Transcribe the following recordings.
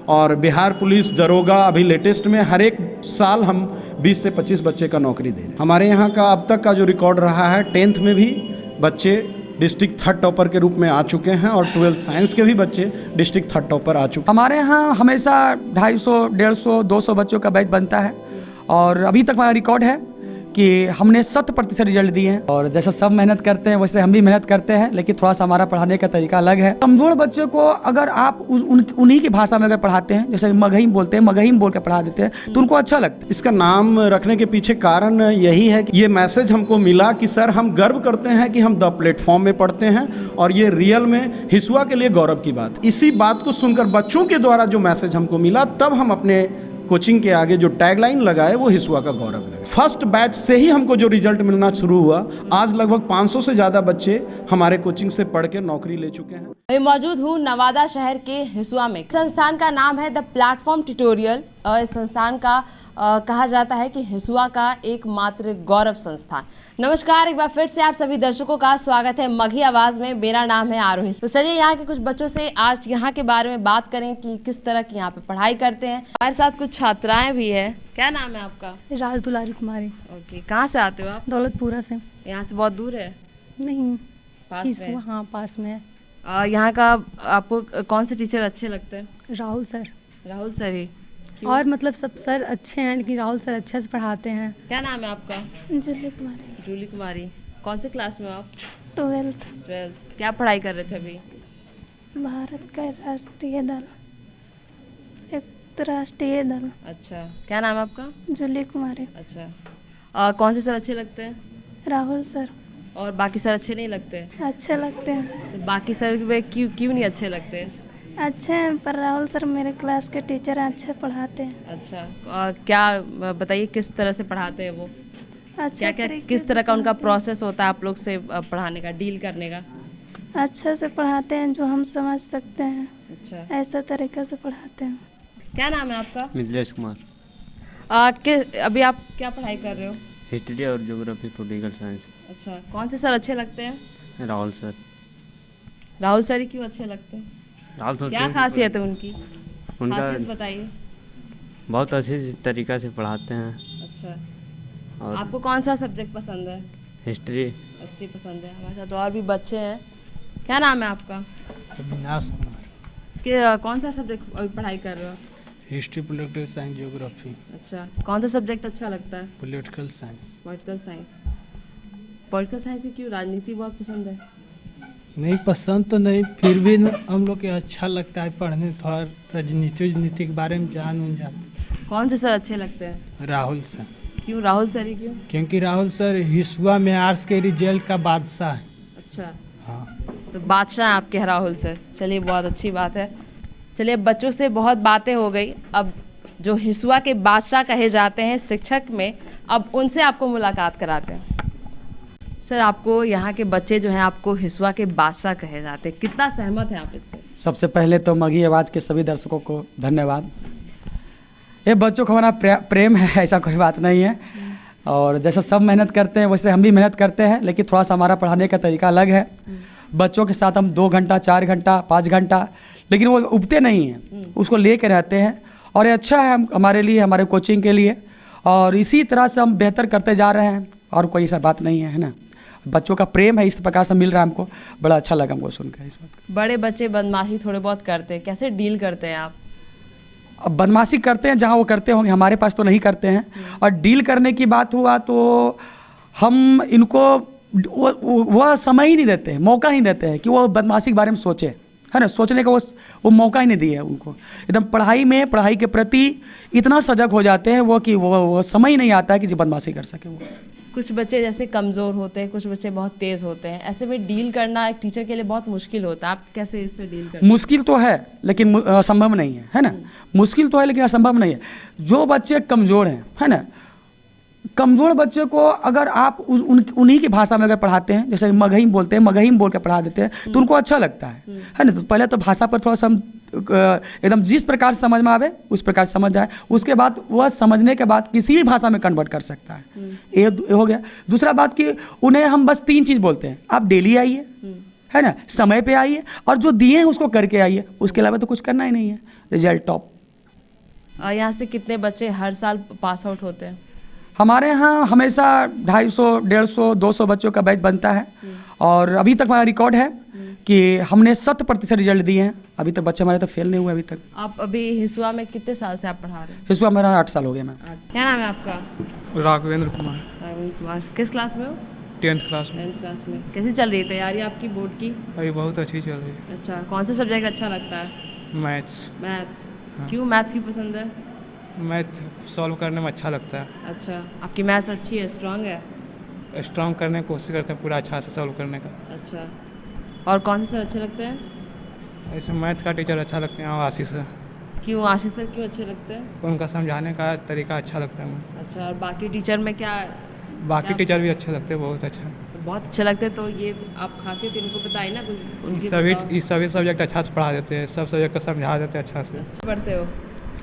और बिहार पुलिस दरोगा अभी लेटेस्ट में हर एक साल हम 20 से 25 बच्चे का नौकरी दे रहे हैं। हमारे यहाँ का अब तक का जो रिकॉर्ड रहा है, 10th में भी बच्चे डिस्ट्रिक्ट थर्ड टॉपर के रूप में आ चुके हैं और 12th साइंस के भी बच्चे डिस्ट्रिक्ट थर्ड टॉपर आ चुके हैं। हमारे यहाँ हमेशा 250, 150, 200 बच्चों का बैच बनता है और अभी तक हमारा रिकॉर्ड है कि हमने 100% रिजल्ट दिए हैं। और जैसा सब मेहनत करते हैं वैसे हम भी मेहनत करते हैं, लेकिन थोड़ा सा हमारा पढ़ाने का तरीका अलग है। कमज़ोर बच्चों को अगर आप उन्हीं की भाषा में अगर पढ़ाते हैं, जैसे मगही बोलते हैं, मगही बोल कर पढ़ा देते हैं तो उनको अच्छा लगता है। इसका नाम रखने के पीछे कारण यही है कि ये मैसेज हमको मिला कि सर हम गर्व करते हैं कि हम द प्लेटफॉर्म में पढ़ते हैं और ये रियल में हिसुआ के लिए गौरव की बात। इसी बात को सुनकर बच्चों के द्वारा जो मैसेज हमको मिला, तब हम अपने कोचिंग के आगे जो टैगलाइन लगाए वो हिसुआ का गौरव है। फर्स्ट बैच से ही हमको जो रिजल्ट मिलना शुरू हुआ, आज लगभग 500 से ज़्यादा बच्चे हमारे कोचिंग से पढ़ के नौकरी ले चुके हैं। मैं मौजूद हूँ नवादा शहर के हिसुआ में। संस्थान का नाम है द प्लेटफॉर्म ट्यूटोरियल। इस संस्थान का कहा जाता है कि हिसुआ का एकमात्र गौरव संस्थान। नमस्कार, एक बार फिर से आप सभी दर्शकों का स्वागत है मगही आवाज में। मेरा नाम है आरोही। तो चलिए यहाँ के कुछ बच्चों से आज यहाँ के बारे में बात करें कि किस तरह की यहाँ पे पढ़ाई करते हैं। हमारे साथ कुछ छात्राएं भी है। क्या नाम है आपका? राज दुलारी कुमारी। ओके, कहाँ से आते हो आप? दौलतपुरा से। यहाँ से बहुत दूर है? नहीं, पास में? हाँ, पास में है। यहाँ का आपको कौन से टीचर अच्छे लगते हैं? राहुल सर। राहुल सर ही? और मतलब सब सर अच्छे हैं, लेकिन राहुल सर अच्छे से पढ़ाते हैं। क्या नाम है आपका? जूली कुमारी। जूली कुमारी। कौन से क्लास में हो आप? 12th। क्या पढ़ाई कर रहे थे अभी? भारत का राष्ट्रीय दल, एक राष्ट्रीय दल। अच्छा, क्या नाम है आपका? जूली कुमारी। अच्छा, कौन से सर अच्छे लगते हैं? राहुल सर। और बाकी सर अच्छे नहीं लगते? अच्छे लगते हैं। तो बाकी सर वे क्यों नहीं अच्छे लगते? अच्छे हैं, पर राहुल सर मेरे क्लास के टीचर हैं, अच्छे पढ़ाते हैं। अच्छा, क्या बताइए किस तरह से पढ़ाते हैं वो? अच्छा, क्या किस तरह का उनका प्रोसेस होता है आप लोग से पढ़ाने का, डील करने का? अच्छे से पढ़ाते हैं जो हम समझ सकते हैं। अच्छा, ऐसा तरीके से पढ़ाते हैं। क्या नाम है आपका? मिथिलेश कुमार। अभी आप क्या पढ़ाई कर रहे हो? हिस्ट्री और ज्योग्राफी, पॉलिटिकल साइंस। अच्छा, कौन से सर अच्छे लगते हैं? राहुल सर। राहुल सर ही क्यों अच्छे लगते हैं? राहुल सर क्या खासियत है उनकी? उनका खासियत बताइए। बहुत अच्छे तरीक़ा से पढ़ाते हैं। अच्छा, और आपको कौन सा सब्जेक्ट पसंद है? हिस्ट्री। हिस्ट्री पसंद है। हमारे साथ और भी बच्चे हैं। क्या नाम है आपका? अविनाश कुमार। कौन सा सब्जेक्ट पढ़ाई कर रहे हो? History, political science, geography. अच्छा, कौन सा सब्जेक्ट अच्छा लगता है? Political science. Political science. Political science ही क्यों? राजनीति बहुत पसंद है? नहीं पसंद तो नहीं, फिर भी हम लोग के अच्छा लगता है पढ़ने, थोड़ा राजनीति के बारे में जान जाते। कौन से सर अच्छे लगते हैं? राहुल सर। क्यों राहुल सर ही क्यों? क्योंकि राहुल सर हिसुआ में आर्ट्स के रिजल्ट का बादशाह है। अच्छा, हाँ, तो बादशाह हैं आपके राहुल सर। चलिए, बहुत अच्छी बात है। चलिए, बच्चों से बहुत बातें हो गई। अब जो हिसुआ के बादशाह कहे जाते हैं शिक्षक में, अब उनसे आपको मुलाकात कराते हैं। सर, आपको यहाँ के बच्चे जो हैं आपको हिसुआ के बादशाह कहे जाते हैं, कितना सहमत हैं आप इससे? सबसे पहले तो मगही आवाज़ के सभी दर्शकों को धन्यवाद। ये बच्चों का हमारा प्रेम है, ऐसा कोई बात नहीं है। और जैसा सब मेहनत करते हैं वैसे हम भी मेहनत करते हैं, लेकिन थोड़ा सा हमारा पढ़ाने का तरीका अलग है। बच्चों के साथ हम 2 घंटा, 4 घंटा, 5 घंटा, लेकिन वो उबते नहीं हैं, उसको ले कर रहते हैं। और ये अच्छा है हमारे लिए, हमारे कोचिंग के लिए। और इसी तरह से हम बेहतर करते जा रहे हैं, और कोई ऐसा बात नहीं है ना। बच्चों का प्रेम है इस प्रकार से मिल रहा है हमको, बड़ा अच्छा लगा हमको सुनकर इस बात। बड़े बच्चे बदमाशी थोड़े बहुत करते हैं, कैसे डील करते हैं आप? अब बदमाशी करते हैं जहाँ वो करते होंगे, हमारे पास तो नहीं करते हैं। और डील करने की बात हुआ तो हम इनको वह समय ही नहीं देते हैं, मौका नहीं देते हैं कि वो बदमाशी के बारे में सोचे, है ना। सोचने का वो मौका ही नहीं दिया है उनको। एकदम पढ़ाई के प्रति इतना सजग हो जाते हैं वो कि वो समय ही नहीं आता है कि जो बदमाशी कर सके वो। कुछ बच्चे जैसे कमज़ोर होते हैं, कुछ बच्चे बहुत तेज़ होते हैं, ऐसे में डील करना एक टीचर के लिए बहुत मुश्किल होता है। आप कैसे इससे डील करते हैं? मुश्किल तो है लेकिन असंभव नहीं है, है ना। मुश्किल तो है लेकिन असंभव नहीं है। जो बच्चे कमज़ोर हैं, है ना, कमज़ोर बच्चे को अगर आप उन्हीं की भाषा में अगर पढ़ाते हैं, जैसे मगही बोलते हैं, मगही बोल कर पढ़ा देते हैं तो उनको अच्छा लगता है ना। तो पहले तो भाषा पर थोड़ा सा एकदम जिस प्रकार से समझ में आवे उस प्रकार से समझ जाए, उसके बाद वह समझने के बाद किसी भी भाषा में कन्वर्ट कर सकता है। ये हो गया। दूसरा बात कि उन्हें हम बस 3 चीज़ बोलते हैं, आप डेली आइए, है ना, समय पे आइए, और जो दिए हैं उसको करके आइए। उसके अलावा तो कुछ करना ही नहीं है। Result top. यहाँ से कितने बच्चे हर साल पास आउट होते हैं? हमारे यहाँ हमेशा 250, 150, 200 बच्चों का बैच बनता है। और अभी तक हमारा रिकॉर्ड है कि हमने 100% रिजल्ट दिए हैं। अभी तक बच्चे हमारे तो फेल नहीं हुए अभी तक। आप अभी हिसुआ में कितने साल से आप पढ़ा रहे हैं? इसमें मेरा 8 साल हो गया। मैं क्या नाम है आपका? राघवेंद्र कुमार, अरविंद कुमार। किस क्लास में हो? 10th क्लास में। 10th क्लास में। कैसी चल रही है तैयारी आपकी बोर्ड की? अभी बहुत अच्छी चल रही है। अच्छा, कौन सा सब्जेक्ट अच्छा लगता है? मैथ्स। मैथ्स। हाँ। क्यों मैथ्स क्यों पसंद है? मैथ सॉल्व करने में अच्छा लगता है। अच्छा, आपकी मैथ्स अच्छी है, स्ट्रांग है? स्ट्रॉन्ग करने की कोशिश करते हैं पूरा अच्छा से सॉल्व करने का। अच्छा, और कौन से सर अच्छे लगते हैं? ऐसे मैथ का टीचर अच्छा लगते हैं और आशीष सर, क्यों आशीष सर क्यों अच्छे लगते हैं? उनका समझाने का तरीका अच्छा लगता है मुझे। अच्छा, और बाकी टीचर में क्या? बाकी क्या? टीचर भी अच्छे लगते हैं, बहुत अच्छा। बहुत अच्छे लगते हैं, तो ये आप खासियत इनको बताइए ना कुछ उनकी। सभी सब्जेक्ट अच्छा से पढ़ा देते हैं, सब सब्जेक्ट को समझा देते हैं अच्छा से। अच्छा पढ़ते हो?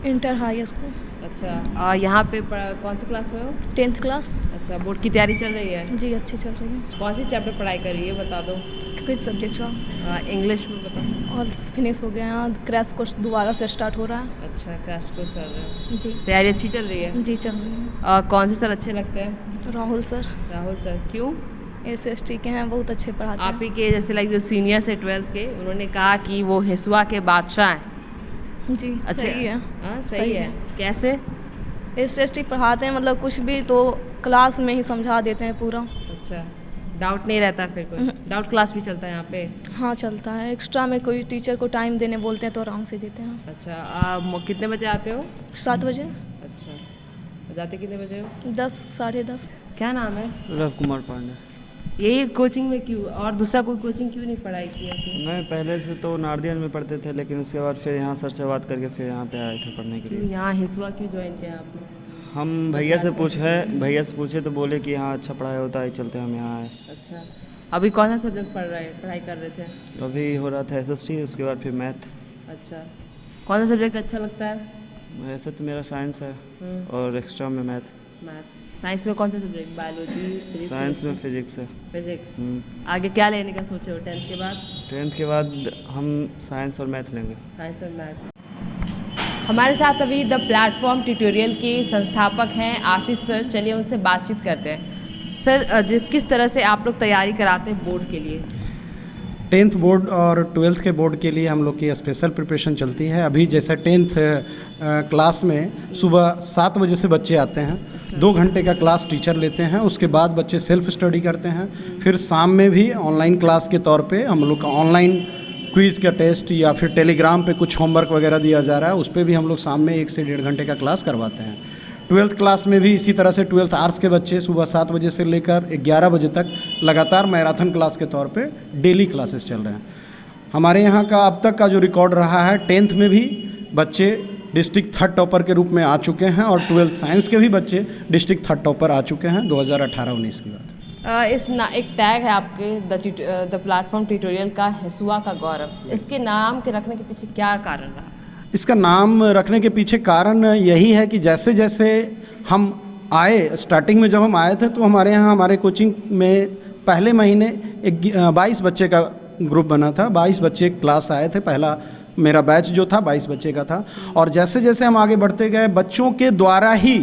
इंटर हाई स्कूल अच्छा, यहाँ पे कौन सी क्लास में हो? 10th class. अच्छा, बोर्ड की तैयारी चल रही है? जी अच्छी चल रही है। कौन सी चैप्टर पढ़ाई कर रही है बता दो। कुछ सब्जेक्ट का इंग्लिश में बताओ। और फिनिश हो गया, क्रैश कोर्स दोबारा से स्टार्ट हो रहा है। अच्छा, क्रैश कोर्स कर रहे हो? जी तैयारी अच्छी चल रही है? जी चल रही है। कौन से सर अच्छे लगते हैं? Rahul sir Rahul sir. क्यों? SST के हैं, बहुत अच्छे पढ़ाते आप हैं। ही के जैसे लाइक जो सीनियर से 12th के, उन्होंने कहा कि वो हिसुआ के बादशाह हैं। जी अच्छा, सही है। हाँ, सही सही है। है। कैसे? SST पढ़ाते हैं, मतलब कुछ भी तो क्लास में ही समझा देते हैं पूरा। अच्छा, डाउट नहीं रहता फिर कोई? डाउट क्लास भी चलता है यहाँ पे? हाँ चलता है। एक्स्ट्रा में कोई टीचर को टाइम देने बोलते हैं तो आराम से देते हैं। अच्छा, आप कितने बजे आते हो? 7 बजे। अच्छा, जाते कितने बजे हो? 10, साढ़े 10। क्या नाम है? रव कुमार पांडे। यही कोचिंग में क्यों, और दूसरा कोई कोचिंग क्यों नहीं पढ़ाई की है? मैं पहले से तो नारदियन में पढ़ते थे, लेकिन उसके बाद फिर यहाँ सर से बात करके फिर यहाँ पे आए थे पढ़ने के क्यों लिए। यहाँ हिसुआ क्यों ज्वाइन किया आपने? हम भैया से पूछे तो बोले कि यहाँ अच्छा पढ़ाई होता है, चलते हम यहाँ आए। अच्छा, अभी कौन सा सब्जेक्ट पढ़ाई कर रहे थे? तो अभी हो रहा था SST, उसके बाद फिर मैथ। अच्छा, कौन सा सब्जेक्ट अच्छा लगता है? वैसे तो मेरा साइंस है और एक्स्ट्रा में मैथ। मैथ्स। साइंस में कौन सा सब्जेक्ट? बायोलॉजी? साइंस में फिजिक्स है। फिजिक्स। आगे क्या लेने का सोचे हो 10th के बाद? 10th के बाद हम साइंस और मैथ लेंगे। साइंस और मैथ्स। हमारे साथ अभी द प्लेटफॉर्म ट्यूटोरियल के संस्थापक हैं आशीष सर। चलिए उनसे बातचीत करते हैं। सर, किस तरह से आप लोग तैयारी कराते हैं बोर्ड के लिए? 10th बोर्ड और 12th के बोर्ड के लिए हम लोग की स्पेशल प्रिपरेशन चलती है। अभी जैसे 10th क्लास में सुबह 7 बजे से बच्चे आते हैं, 2 घंटे का क्लास टीचर लेते हैं, उसके बाद बच्चे सेल्फ स्टडी करते हैं। फिर शाम में भी ऑनलाइन क्लास के तौर पे हम लोग का ऑनलाइन क्विज़ का टेस्ट या फिर टेलीग्राम पे कुछ होमवर्क वगैरह दिया जा रहा है, उस पर भी हम लोग शाम में 1 से 1.5 घंटे का क्लास करवाते हैं। 12th क्लास में भी इसी तरह से 12th आर्ट्स के बच्चे सुबह 7 बजे से लेकर 11 बजे तक लगातार मैराथन क्लास के तौर पे डेली क्लासेस चल रहे हैं। हमारे यहाँ का अब तक का जो रिकॉर्ड रहा है, 10th में भी बच्चे डिस्ट्रिक्ट 3rd टॉपर के रूप में आ चुके हैं और 12th साइंस के भी बच्चे डिस्ट्रिक्ट 3rd टॉपर आ चुके हैं 2018-19 की बात। एक टैग है आपके द प्लेटफॉर्म ट्यूटोरियल का, हिसुआ का गौरव। इसके नाम के रखने के पीछे क्या कारण रहा? इसका नाम रखने के पीछे कारण यही है कि जैसे जैसे हम आए, स्टार्टिंग में जब हम आए थे तो हमारे यहाँ हमारे कोचिंग में पहले महीने 22 बच्चे का ग्रुप बना था। 22 बच्चे क्लास आए थे। पहला मेरा बैच जो था 22 बच्चे का था। और जैसे जैसे हम आगे बढ़ते गए, बच्चों के द्वारा ही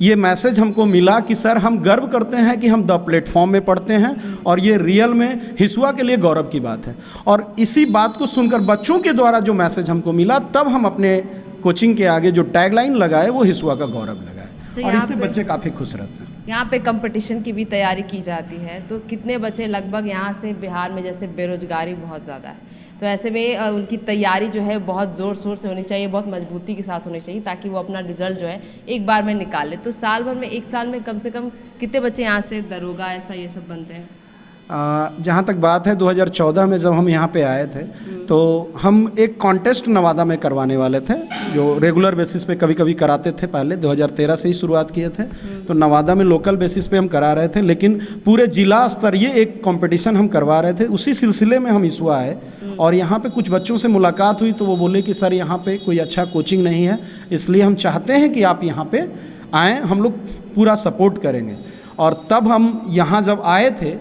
ये मैसेज हमको मिला कि सर हम गर्व करते हैं कि हम द प्लेटफॉर्म में पढ़ते हैं और ये रियल में हिसुआ के लिए गौरव की बात है। और इसी बात को सुनकर बच्चों के द्वारा जो मैसेज हमको मिला, तब हम अपने कोचिंग के आगे जो टैगलाइन लगाए वो हिसुआ का गौरव लगाए और इससे बच्चे काफ़ी खुश रहते हैं। यहाँ पे कंपटीशन की भी तैयारी की जाती है, तो कितने बच्चे लगभग यहाँ से, बिहार में जैसे बेरोजगारी बहुत ज़्यादा है, तो ऐसे में उनकी तैयारी जो है बहुत ज़ोर शोर से होनी चाहिए, बहुत मजबूती के साथ होनी चाहिए, ताकि वो अपना रिजल्ट जो है एक बार में निकाल ले। तो साल भर में, एक साल में कम से कम कितने बच्चे यहाँ से दरोगा ऐसा ये सब बनते हैं? जहाँ तक बात है 2014 में जब हम यहाँ पे आए थे तो हम एक कॉन्टेस्ट नवादा में करवाने वाले थे, जो रेगुलर बेसिस पे कभी कभी कराते थे। पहले 2013 से ही शुरुआत किए थे, तो नवादा में लोकल बेसिस पे हम करा रहे थे, लेकिन पूरे जिला स्तरीय एक कंपटीशन हम करवा रहे थे। उसी सिलसिले में हम हिसुआ आए और यहाँ पे कुछ बच्चों से मुलाकात हुई तो वो बोले कि सर यहाँ पे कोई अच्छा कोचिंग नहीं है, इसलिए हम चाहते हैं कि आप यहाँ पे आएँ, हम लोग पूरा सपोर्ट करेंगे। और तब हम यहाँ जब आए थे,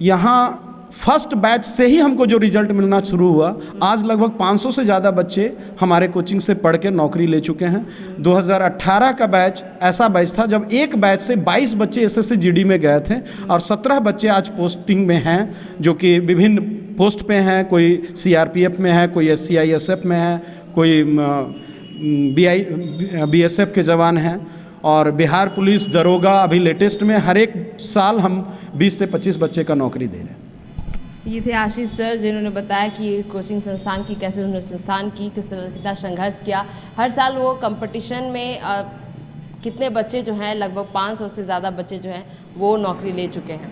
यहाँ फर्स्ट बैच से ही हमको जो रिजल्ट मिलना शुरू हुआ, आज लगभग 500 से ज़्यादा बच्चे हमारे कोचिंग से पढ़ के नौकरी ले चुके हैं। 2018 का बैच ऐसा बैच था जब एक बैच से 22 बच्चे एसएससी जीडी में गए थे और 17 बच्चे आज पोस्टिंग में हैं, जो कि विभिन्न पोस्ट पे हैं। कोई सीआरपीएफ में है, कोई एससीआईएसएफ में है, कोई बीएसएफ के जवान हैं, और बिहार पुलिस, दरोगा, अभी लेटेस्ट में हर एक साल हम 20 से 25 बच्चे का नौकरी दे रहे हैं। ये थे आशीष सर, जिन्होंने बताया कि कोचिंग संस्थान की कैसे उन्होंने संस्थान की किस तरह कितना संघर्ष किया। हर साल वो कंपटीशन में कितने बच्चे जो हैं, लगभग 500 से ज़्यादा बच्चे जो हैं वो नौकरी ले चुके हैं।